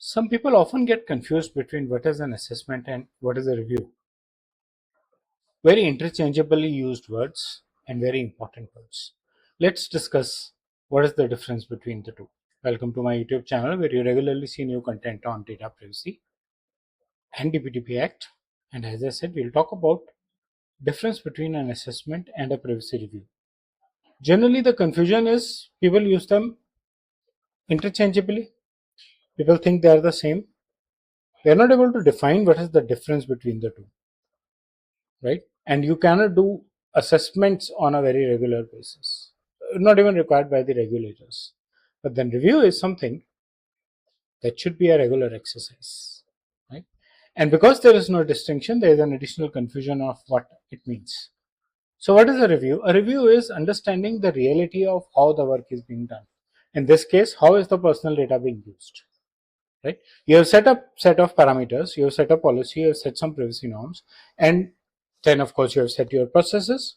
Some people often get confused between what is an assessment and what is a review. Very interchangeably used words and very important words. Let's discuss what is the difference between the two. Welcome to my YouTube channel where you regularly see new content on data privacy and DPDP Act. And as I said, we'll talk about difference between an assessment and a privacy review. Generally, the confusion is people use them interchangeably. People think they are the same. They are not able to define what is the difference between the two, right? And you cannot do assessments on a very regular basis, not even required by the regulators. But then review is something that should be a regular exercise, right? And because there is no distinction, there is an additional confusion of what it means. So what is a review? A review is understanding the reality of how the work is being done. In this case, how is the personal data being used? Right? You have set up set of parameters, you have set a policy, you have set some privacy norms, and then of course you have set your processes,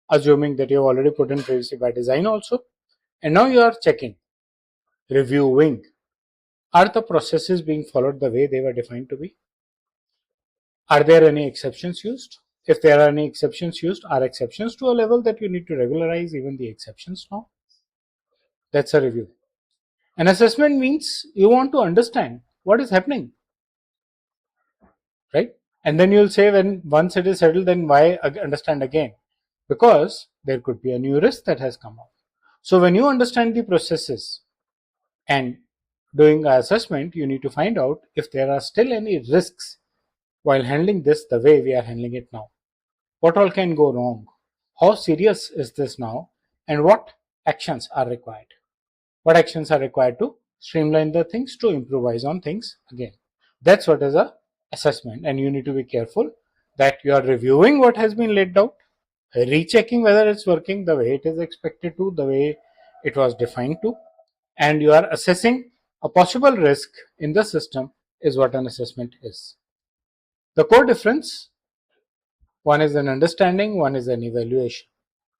assuming that you have already put in privacy by design also, and now you are checking, reviewing, are the processes being followed the way they were defined to be? Are there any exceptions used? If there are any exceptions used, are exceptions to a level that you need to regularize even the exceptions now? That's a review. An assessment means you want to understand what is happening, right? And then you'll say, when once it is settled, then why understand again? Because there could be a new risk that has come up. So when you understand the processes and doing an assessment, you need to find out if there are still any risks while handling this the way we are handling it now. What all can go wrong? How serious is this now? And what actions are required? What actions are required to streamline the things, to improvise on things again? That's what is a assessment, and you need to be careful that you are reviewing what has been laid out, rechecking whether it's working the way it is expected to, the way it was defined to, and you are assessing a possible risk in the system is what an assessment is. The core difference, one is an understanding, one is an evaluation.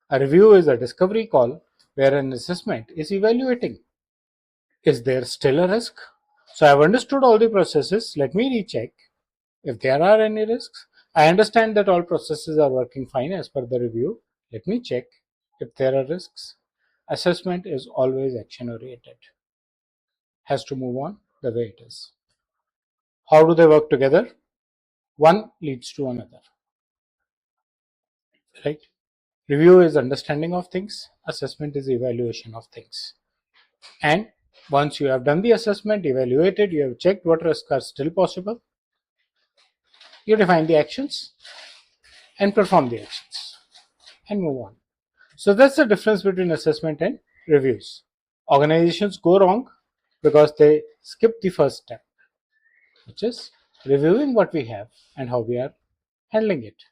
A review is a discovery call, where an assessment is evaluating. Is there still a risk? So I've understood all the processes. Let me recheck if there are any risks. I understand that all processes are working fine as per the review. Let me check if there are risks. Assessment is always action oriented, has to move on the way it is. How do they work together? One leads to another, right? Review is understanding of things, assessment is evaluation of things. And once you have done the assessment, evaluated, you have checked what risks are still possible, you define the actions and perform the actions and move on. So that's the difference between assessment and reviews. Organizations go wrong because they skip the first step, which is reviewing what we have and how we are handling it.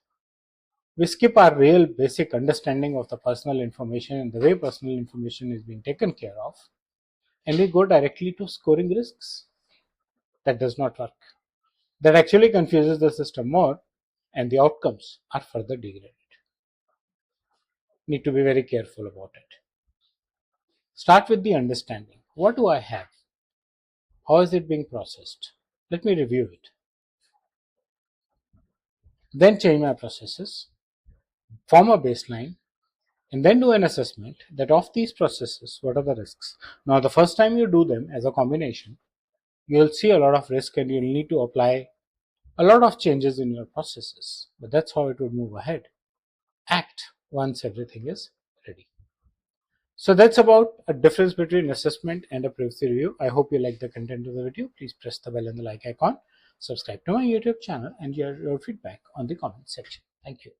We skip our real basic understanding of the personal information and the way personal information is being taken care of, and we go directly to scoring risks. That does not work. That actually confuses the system more, and the outcomes are further degraded. Need to be very careful about it. Start with the understanding. What do I have? How is it being processed? Let me review it. Then change my processes, form a baseline, and then do an assessment that of these processes, what are the risks? Now, the first time you do them as a combination, you'll see a lot of risk and you'll need to apply a lot of changes in your processes. But that's how it would move ahead. Act once everything is ready. So that's about a difference between assessment and a privacy review. I hope you like the content of the video. Please press the bell and the like icon. Subscribe to my YouTube channel and your feedback on the comment section. Thank you.